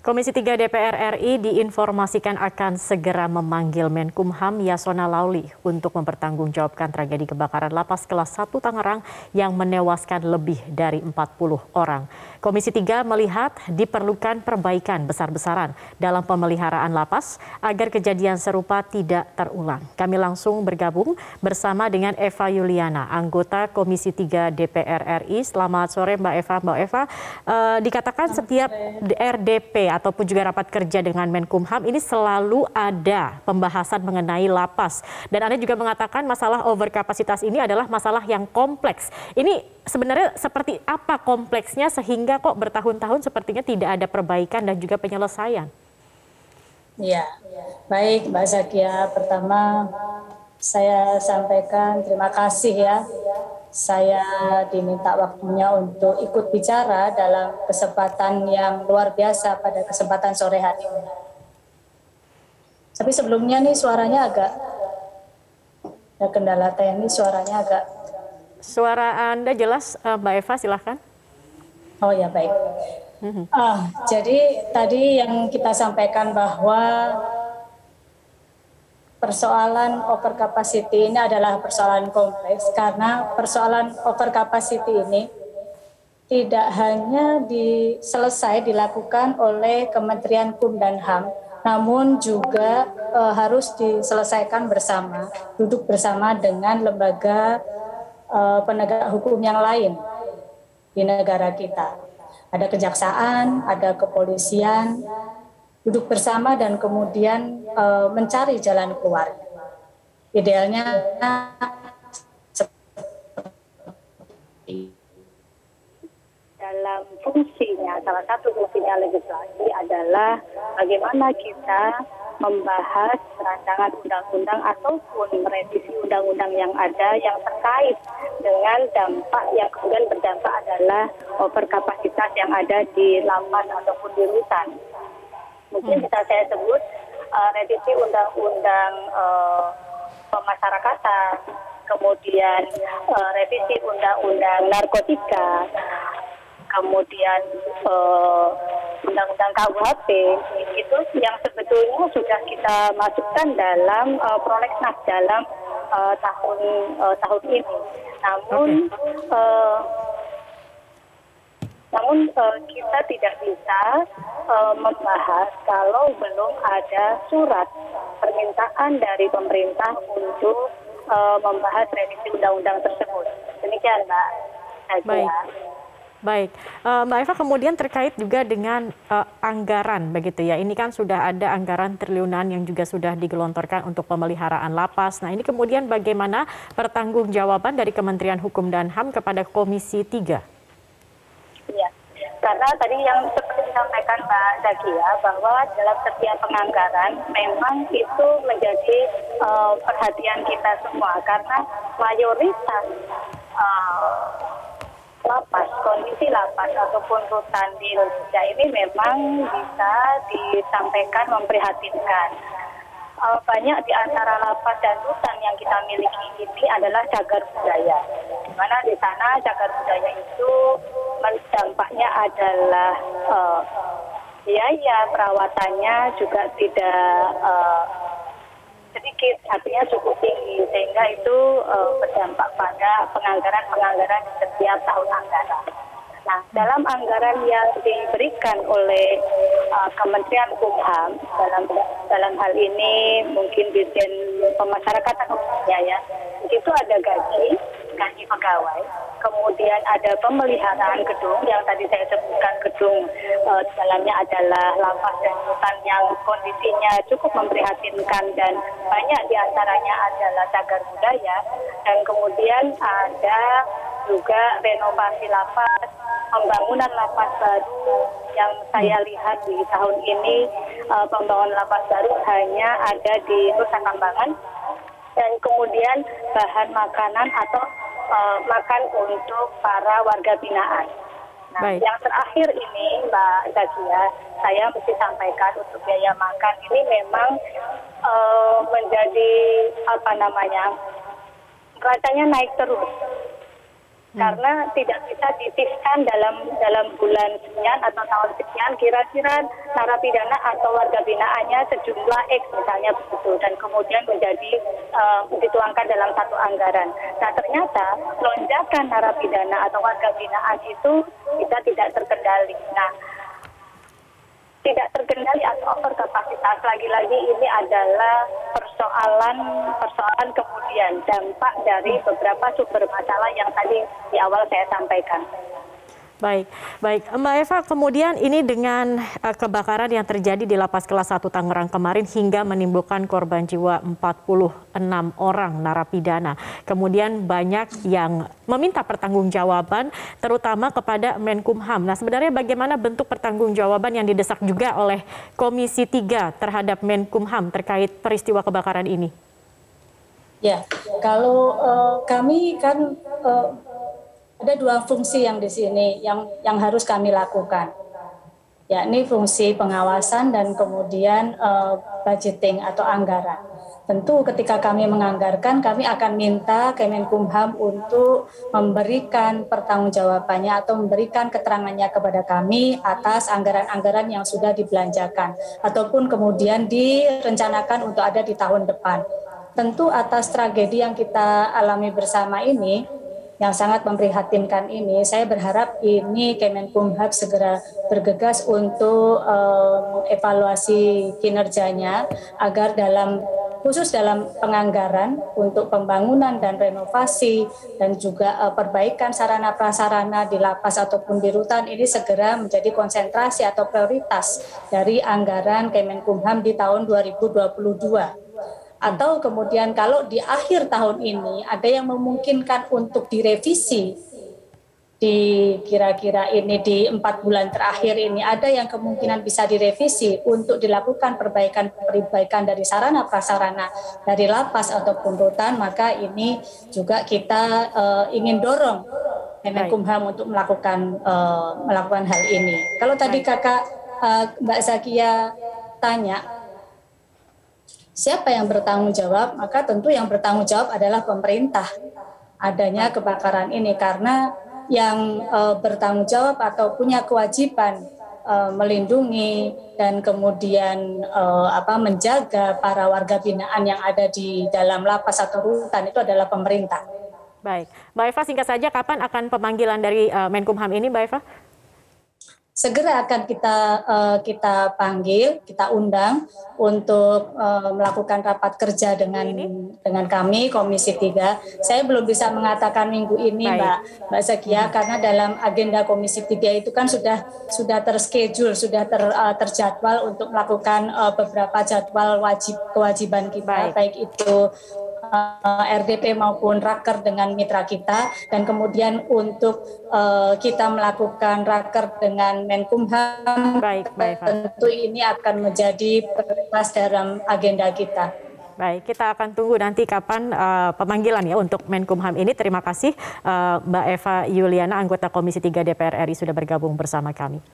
Komisi 3 DPR RI diinformasikan akan segera memanggil Menkumham Yasona Lauli untuk mempertanggungjawabkan tragedi kebakaran lapas kelas 1 Tangerang yang menewaskan lebih dari 40 orang. Komisi 3 melihat diperlukan perbaikan besar-besaran dalam pemeliharaan lapas agar kejadian serupa tidak terulang. Kami langsung bergabung bersama dengan Eva Yuliana, anggota Komisi 3 DPR RI. Selamat sore Mbak Eva. Mbak Eva, dikatakan setiap RDP ataupun juga rapat kerja dengan Menkumham ini selalu ada pembahasan mengenai lapas. Dan Anda juga mengatakan masalah overkapasitas ini adalah masalah yang kompleks. Ini sebenarnya seperti apa kompleksnya sehingga kok bertahun-tahun sepertinya tidak ada perbaikan dan juga penyelesaian? Ya, baik Mbak Zakia. Pertama saya sampaikan terima kasih ya. Saya diminta waktunya untuk ikut bicara dalam kesempatan yang luar biasa pada kesempatan sore hari ini. Tapi sebelumnya nih suaranya agak ada kendala teknis, suaranya agak. Suara Anda jelas, Mbak Eva, silahkan. Oh ya, baik. Jadi tadi yang kita sampaikan bahwa persoalan overcapacity ini adalah persoalan kompleks karena persoalan overcapacity ini tidak hanya selesai dilakukan oleh Kementerian Hukum dan HAM, namun juga harus diselesaikan bersama, duduk bersama dengan lembaga penegak hukum yang lain di negara kita. Ada kejaksaan, ada kepolisian, duduk bersama dan kemudian mencari jalan keluar. Idealnya dalam fungsinya, salah satu fungsinya legislasi adalah bagaimana kita membahas rancangan undang-undang ataupun merevisi undang-undang yang ada yang terkait dengan dampak yang kemudian berdampak adalah overkapasitas yang ada di lapas ataupun di rutan. Mungkin bisa saya sebut revisi undang-undang pemasyarakatan, kemudian revisi undang-undang narkotika, kemudian undang-undang KUHP, itu yang sebetulnya sudah kita masukkan dalam prolegnas dalam tahun ini. Namun kita tidak bisa membahas kalau belum ada surat permintaan dari pemerintah untuk membahas revisi undang-undang tersebut. Demikian, Mbak. Baik, Mbak Eva, kemudian terkait juga dengan anggaran begitu ya. Ini kan sudah ada anggaran triliunan yang juga sudah digelontorkan untuk pemeliharaan lapas. Nah, ini kemudian bagaimana pertanggungjawaban dari Kementerian Hukum dan HAM kepada Komisi 3? Iya, karena tadi yang seperti disampaikan Mbak Zakia bahwa dalam setiap penganggaran memang itu menjadi perhatian kita semua karena mayoritas lapas, kondisi lapas ataupun rutan di Indonesia ini memang bisa disampaikan memprihatinkan. Banyak di antara lapas dan rutan yang kita miliki ini adalah cagar budaya. Di mana di sana cagar budaya itu dampaknya adalah biaya perawatannya juga tidak sedikit, artinya cukup tinggi, sehingga itu berdampak pada penganggaran di setiap tahun anggaran. Nah, dalam anggaran yang diberikan oleh Kementerian Hukum dalam hal ini mungkin Dirjen Pemasyarakatan khususnya ya, di situ ada gaji pegawai, kemudian ada pemeliharaan gedung yang tadi saya sebutkan, gedung dalamnya adalah lapas dan rutan yang kondisinya cukup memprihatinkan dan banyak diantaranya adalah cagar budaya, dan kemudian ada juga renovasi lapas, pembangunan lapas baru yang saya lihat di tahun ini pembangunan lapas baru hanya ada di Nusa Kambangan, dan kemudian bahan makanan atau makan untuk para warga binaan. Nah, yang terakhir ini Mbak Zakia, saya mesti sampaikan untuk biaya makan ini memang menjadi rasanya naik terus. Karena tidak bisa ditiskan dalam bulan sekian atau tahun sekian kira-kira narapidana atau warga binaannya sejumlah X misalnya begitu, dan kemudian menjadi dituangkan dalam satu anggaran. Nah ternyata lonjakan narapidana atau warga binaan itu kita tidak terkendali. Nah tidak terkendali atau over kapasitas, lagi-lagi ini adalah persoalan kemudian dampak dari beberapa sumber masalah yang tadi di awal saya sampaikan. Baik, baik. Mbak Eva, kemudian ini dengan kebakaran yang terjadi di Lapas Kelas 1 Tangerang kemarin hingga menimbulkan korban jiwa 46 orang narapidana. Kemudian banyak yang meminta pertanggungjawaban terutama kepada Menkumham. Nah, sebenarnya bagaimana bentuk pertanggungjawaban yang didesak juga oleh Komisi 3 terhadap Menkumham terkait peristiwa kebakaran ini? Ya, kalau kami kan ada dua fungsi yang di sini yang harus kami lakukan, yakni fungsi pengawasan dan kemudian budgeting atau anggaran. Tentu ketika kami menganggarkan, kami akan minta Kemenkumham untuk memberikan pertanggungjawabannya atau memberikan keterangannya kepada kami atas anggaran-anggaran yang sudah dibelanjakan ataupun kemudian direncanakan untuk ada di tahun depan. Tentu atas tragedi yang kita alami bersama ini, yang sangat memprihatinkan ini, saya berharap ini Kemenkumham segera bergegas untuk evaluasi kinerjanya agar khusus dalam penganggaran untuk pembangunan dan renovasi dan juga perbaikan sarana prasarana di lapas ataupun di rutan ini segera menjadi konsentrasi atau prioritas dari anggaran Kemenkumham di tahun 2022. Atau kemudian kalau di akhir tahun ini ada yang memungkinkan untuk direvisi di kira-kira ini di 4 bulan terakhir ini, ada yang kemungkinan bisa direvisi untuk dilakukan perbaikan dari sarana prasarana dari lapas ataupun rutan, maka ini juga kita ingin dorong Kemenkumham untuk melakukan hal ini. Kalau tadi Mbak Zakia tanya siapa yang bertanggung jawab, maka tentu yang bertanggung jawab adalah pemerintah adanya kebakaran ini, karena yang bertanggung jawab atau punya kewajiban melindungi dan kemudian menjaga para warga binaan yang ada di dalam lapas atau rutan itu adalah pemerintah. Baik, Mbak Eva, singkat saja kapan akan pemanggilan dari Menkumham ini, Mbak Eva? Segera akan kita panggil, kita undang untuk melakukan rapat kerja dengan kami Komisi 3. Saya belum bisa mengatakan minggu ini, Mbak Zakia, karena dalam agenda Komisi 3 itu kan sudah terschedule, sudah terjadwal untuk melakukan beberapa jadwal kewajiban kita, baik itu RDP maupun raker dengan mitra kita, dan kemudian untuk kita melakukan raker dengan Menkumham. Tentu ini akan menjadi prioritas dalam agenda kita. Baik, kita akan tunggu nanti kapan pemanggilan ya untuk Menkumham ini. Terima kasih Mbak Eva Yuliana, anggota Komisi 3 DPR RI sudah bergabung bersama kami.